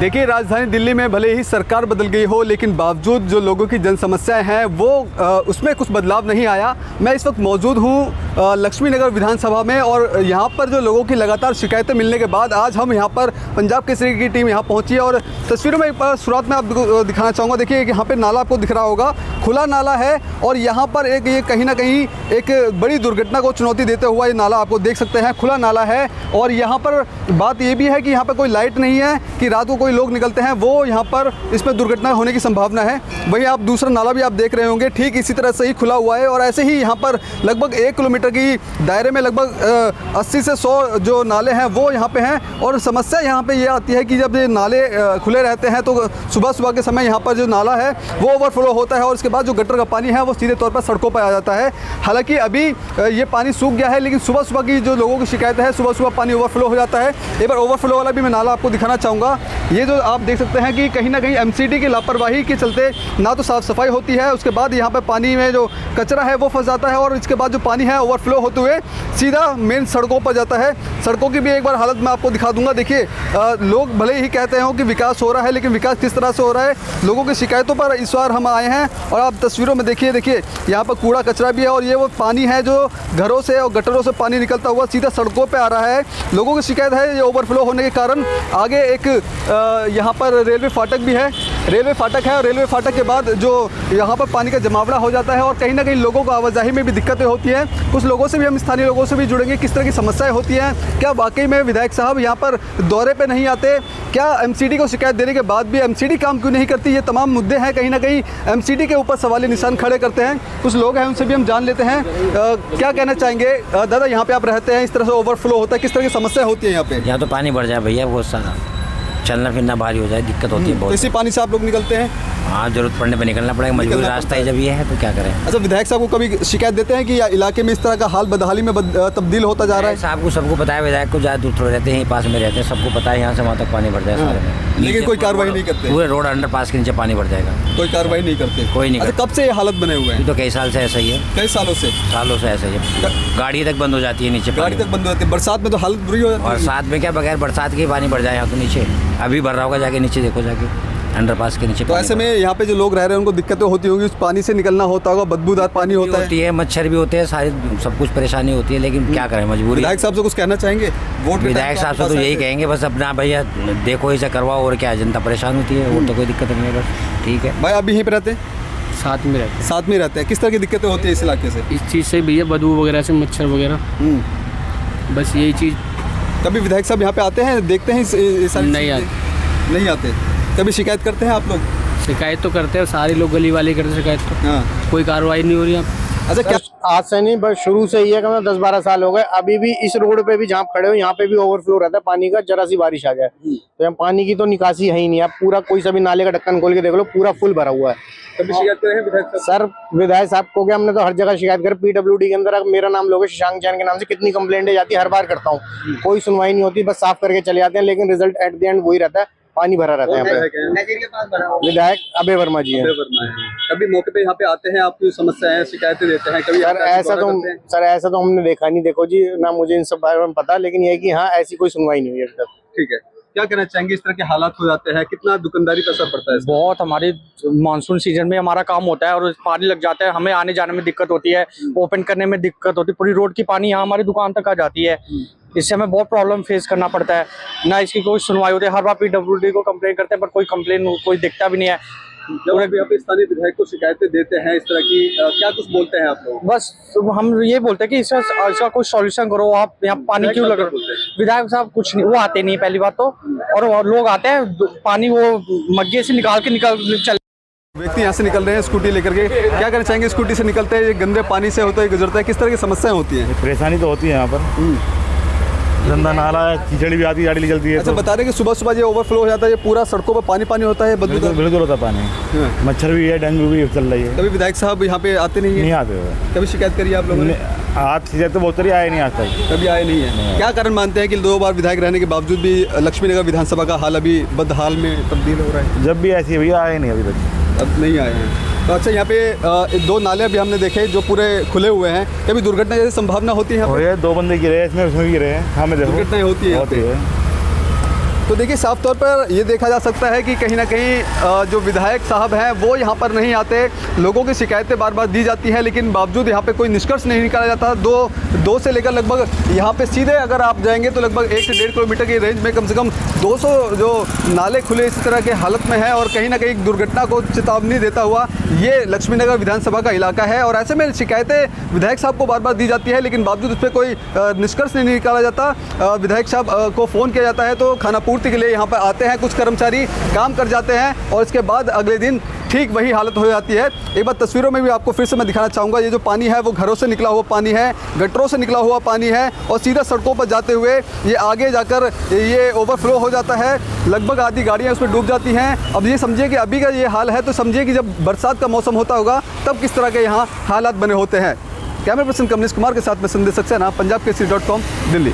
देखिए, राजधानी दिल्ली में भले ही सरकार बदल गई हो, लेकिन बावजूद जो लोगों की जन समस्याएं हैं वो उसमें कुछ बदलाव नहीं आया। मैं इस वक्त मौजूद हूँ लक्ष्मी नगर विधानसभा में, और यहाँ पर जो लोगों की लगातार शिकायतें मिलने के बाद आज हम यहाँ पर पंजाब केसरी की टीम यहाँ पहुँची है। और तस्वीरों में एक बार शुरुआत में आपको दिखाना चाहूँगा। देखिए, यहाँ पर नाला आपको दिख रहा होगा, खुला नाला है, और यहाँ पर एक ये कहीं ना कहीं एक बड़ी दुर्घटना को चुनौती देते हुआ ये नाला आपको देख सकते हैं, खुला नाला है। और यहाँ पर बात ये भी है कि यहाँ पर कोई लाइट नहीं है कि रात को कोई लोग निकलते हैं, वो यहाँ पर इसमें दुर्घटना होने की संभावना है। वहीं आप दूसरा नाला भी आप देख रहे होंगे, ठीक इसी तरह से ही खुला हुआ है। और ऐसे ही यहाँ पर लगभग 1 किलोमीटर की दायरे में लगभग 80 से 100 जो नाले हैं वो यहाँ पे हैं। और समस्या यहाँ पे ये आती है कि जब ये नाले खुले रहते हैं तो सुबह सुबह के समय यहाँ पर जो नाला है वो ओवरफ्लो होता है, और उसके बाद जो गटर का पानी है वो सीधे तौर पर सड़कों पर आ जाता है। हालांकि अभी ये पानी सूख गया है, लेकिन सुबह सुबह की जो लोगों की शिकायत है, सुबह सुबह पानी ओवरफ्लो हो जाता है। एक बार ओवरफ्लो वाला भी मैं नाला आपको दिखाना चाहूँगा। ये जो आप देख सकते हैं कि कहीं ना कहीं एमसीडी की लापरवाही के चलते ना तो साफ़ सफाई होती है, उसके बाद यहाँ पे पानी में जो कचरा है वो फंस जाता है, और इसके बाद जो पानी है ओवरफ्लो होते हुए सीधा मेन सड़कों पर जाता है। सड़कों की भी एक बार हालत मैं आपको दिखा दूंगा। देखिए, लोग भले ही कहते हो कि विकास हो रहा है, लेकिन विकास किस तरह से हो रहा है, लोगों की शिकायतों पर इस बार हम आए हैं। और आप तस्वीरों में देखिए यहाँ पर कूड़ा कचरा भी है, और ये वो पानी है जो घरों से और गटरों से पानी निकलता हुआ सीधा सड़कों पर आ रहा है। लोगों की शिकायत है ये ओवरफ्लो होने के कारण। आगे एक यहाँ पर रेलवे फाटक भी है, रेलवे फाटक है, और रेलवे फाटक के बाद जो यहाँ पर पानी का जमावड़ा हो जाता है, और कहीं ना कहीं लोगों को आवाजाही में भी दिक्कतें होती हैं। कुछ लोगों से भी हम स्थानीय लोगों से भी जुड़ेंगे, किस तरह की समस्याएं होती हैं, क्या वाकई में विधायक साहब यहाँ पर दौरे पे नहीं आते, क्या एमसीडी को शिकायत देने के बाद भी एमसीडी काम क्यों नहीं करती। ये तमाम मुद्दे हैं, कहीं ना कहीं एमसीडी के ऊपर सवाली निशान खड़े करते हैं। कुछ लोग हैं, उनसे भी हम जान लेते हैं क्या कहना चाहेंगे। दादा, यहाँ पे आप रहते हैं, इस तरह से ओवरफ्लो होता है, किस तरह की समस्या होती है यहाँ पे? यहाँ तो पानी बढ़ जाए भैया, बहुत सारा चलना फिरना भारी हो जाए, दिक्कत होती है बहुत। इसी पानी से आप लोग निकलते हैं? हाँ, जरूरत पड़ने पे निकलना पड़ेगा, मजबूरी रास्ता है जब ये है तो क्या करें। अच्छा, विधायक साहब को कभी शिकायत देते हैं कि इलाके में इस तरह का हाल बदहाली में तब्दील होता जा रहा है? साहब को सबको पता है, विधायक को ज़्यादा दूर थोड़े रहते हैं, पास में रहते हैं, सबको पता है यहाँ से वहाँ तक पानी बढ़ जाए सारे में, लेकिन कोई कार्रवाई नहीं करते। पूरे रोड अंडरपास के नीचे पानी बढ़ जाएगा, कोई कार्रवाई नहीं करते, कोई नहीं। अच्छा, कब से ये हालत बने हुए हैं? तो कई साल से ऐसा ही है, कई सालों से ऐसा ही है। गाड़ी तक बंद हो जाती है नीचे, गाड़ी तक बंद हो जाती है, बरसात में तो हालत बुरी हो जाती है। और साथ में क्या, बगैर बरसात के ही पानी बढ़ जाए यहाँ तो नीचे, अभी भर रहा होगा, जाके नीचे देखो, जाके अंडरपास के नीचे। तो ऐसे में यहाँ पे जो लोग रह रहे हैं उनको दिक्कतें होती होंगी, उस पानी से निकलना होता होगा, बदबूदार पानी होता है, मच्छर भी होते हैं, सारी सब कुछ परेशानी होती है, लेकिन क्या करें, मजबूरी। विधायक साहब से कुछ कहना चाहेंगे? वोट विधायक साहब से तो यही कहेंगे, बस अपना भैया देखो इसे करवाओ, और क्या जनता परेशान होती है, और तो कोई दिक्कत नहीं है, बस ठीक है। भाई, आप भी यहीं पे रहते हैं? साथ में रहते हैं। साथ में रहते हैं। किस तरह की दिक्कतें होती है इस इलाके से? इस चीज़ से भैया, बदबू वगैरह से, मच्छर वगैरह, बस यही चीज़। कभी विधायक साहब यहाँ पे आते हैं, देखते हैं? नहीं आते। कभी शिकायत करते हैं आप लोग? शिकायत तो करते हैं, सारे लोग गली वाले करते शिकायत, तो हाँ। कोई कार्रवाई नहीं हो रही है। अच्छा, क्या आज से नहीं, बस शुरू से ही है, 10-12 साल हो गए। अभी भी इस रोड पे भी जहाँ खड़े हो, यहाँ पे भी ओवरफ्लो रहता है पानी का, जरा सी बारिश आ जाए तो यहाँ पानी की तो निकासी है ही नहीं। आप पूरा कोई सा भी नाले का ढक्कन खोल के देख लो, पूरा फुल भरा हुआ है। कभी शिकायत करे हैं विधायक साहब? सर, विधायक साहब को क्या, हमने तो हर जगह शिकायत कर, पीडब्ल्यूडी के अंदर मेरा नाम लोगे शशांक जैन के नाम से, कितनी कंप्लेंट जाती है, हर बार करता हूँ, कोई सुनवाई नहीं होती, बस साफ करके चले जाते हैं, लेकिन रिजल्ट एट द एंड वही रहता है, पानी भरा रहता है यहाँ पे। विधायक अभय वर्मा जी हैं। कभी मौके पे यहाँ पे आते हैं, आपकी समस्याएं शिकायतें देते हैं कभी? सर ऐसा तो हमने देखा नहीं, देखो जी, ना मुझे इन सब बारे में पता, लेकिन ये है कि हाँ, ऐसी कोई सुनवाई नहीं हुई अभी तक। ठीक है, क्या कहना चाहेंगे? इस तरह के हालात हो जाते हैं, कितना दुकानदारी पर असर पड़ता है? बहुत, हमारे मानसून सीजन में हमारा काम होता है और पानी लग जाता है, हमें आने जाने में दिक्कत होती है, ओपन करने में दिक्कत होती है, पूरी रोड की पानी यहाँ हमारी दुकान तक आ जाती है, इससे हमें बहुत प्रॉब्लम फेस करना पड़ता है, ना इसकी कोई सुनवाई होती है। हर बार पीडब्ल्यूडी को कंप्लेन करते हैं, पर कोई दिखता भी नहीं है। जब आप यहाँ पे स्थानीय विधायक को शिकायतें देते हैं इस तरह की, क्या कुछ बोलते हैं आप लोग? बस हम ये बोलते हैं कि इसका कोई सॉल्यूशन करो, आप यहाँ पानी क्यों लग रहा है। विधायक साहब कुछ नहीं, वो आते नहीं पहली बात तो, और लोग आते हैं, पानी वो मग्गे से निकाल चल। व्यक्ति यहाँ से निकल रहे हैं स्कूटी लेकर के, क्या करना चाहेंगे? स्कूटी से निकलते हैं, गंदे पानी से होता है, गुजरता है, किस तरह की समस्याएं होती हैं? परेशानी तो होती है यहाँ पर, गंदा नाला है, कीचड़ भी आती है, गाड़ी चलती है। अच्छा, बता रहे कि सुबह सुबह ये ओवरफ्लो हो जाता है, ये पूरा सड़कों पर पानी होता है, बिल्कुल होता है पानी, मच्छर भी है, डेंगू भी चल रही है। कभी विधायक साहब यहाँ पे आते नहीं है? नहीं आते हुए। कभी शिकायत करी आप लोगों ने? आज शिकायत तो बहुत सारी आए नहीं, आज तक कभी आए नहीं है। क्या कारण मानते हैं कि 2 बार विधायक रहने के बावजूद भी लक्ष्मी नगर विधानसभा का हाल अभी बदहाल में तब्दील हो रहा है? जब भी ऐसी भैया आए नहीं अभी तक। अब नहीं आए हैं। तो अच्छा, यहाँ पे 2 नाले भी हमने देखे जो पूरे खुले हुए हैं, कभी दुर्घटना जैसी संभावना होती है? 2 बंदे गिरे हैं इसमें, उसमें भी गिरे हैं। हाँ, मैं देखो दुर्घटनाएं होती है। तो देखिए साफ तौर पर ये देखा जा सकता है कि कहीं ना कहीं जो विधायक साहब हैं वो यहाँ पर नहीं आते, लोगों की शिकायतें बार बार दी जाती हैं, लेकिन बावजूद यहाँ पे कोई निष्कर्ष नहीं निकाला जाता। दो से लेकर लगभग यहाँ पे सीधे अगर आप जाएंगे तो लगभग 1 से 1.5 किलोमीटर की रेंज में कम से कम 200 जो नाले खुले इस तरह के हालत में हैं और कहीं ना कहीं दुर्घटना को चेतावनी देता हुआ ये लक्ष्मीनगर विधानसभा का इलाका है। और ऐसे में शिकायतें विधायक साहब को बार बार दी जाती है, लेकिन बावजूद उस पर कोई निष्कर्ष नहीं निकाला जाता। विधायक साहब को फ़ोन किया जाता है तो खाना पूर्ति के लिए यहाँ पर आते हैं कुछ कर्मचारी, काम कर जाते हैं और इसके बाद अगले दिन ठीक वही हालत हो जाती है। एक बार तस्वीरों में भी आपको फिर से मैं दिखाना चाहूँगा, ये जो पानी है वो घरों से निकला हुआ पानी है, गटरों से निकला हुआ पानी है और सीधा सड़कों पर जाते हुए ये आगे जाकर ये ओवरफ्लो हो जाता है। लगभग आधी गाड़ियाँ उसमें डूब जाती हैं। अब ये समझिए कि अभी का ये हाल है तो समझिए कि जब बरसात का मौसम होता होगा तब किस तरह के यहाँ हालात बने होते हैं। कैमरा पर्सन कमलेश कुमार के साथ में संदेश सक्सेना, पंजाब केसरी.com, दिल्ली।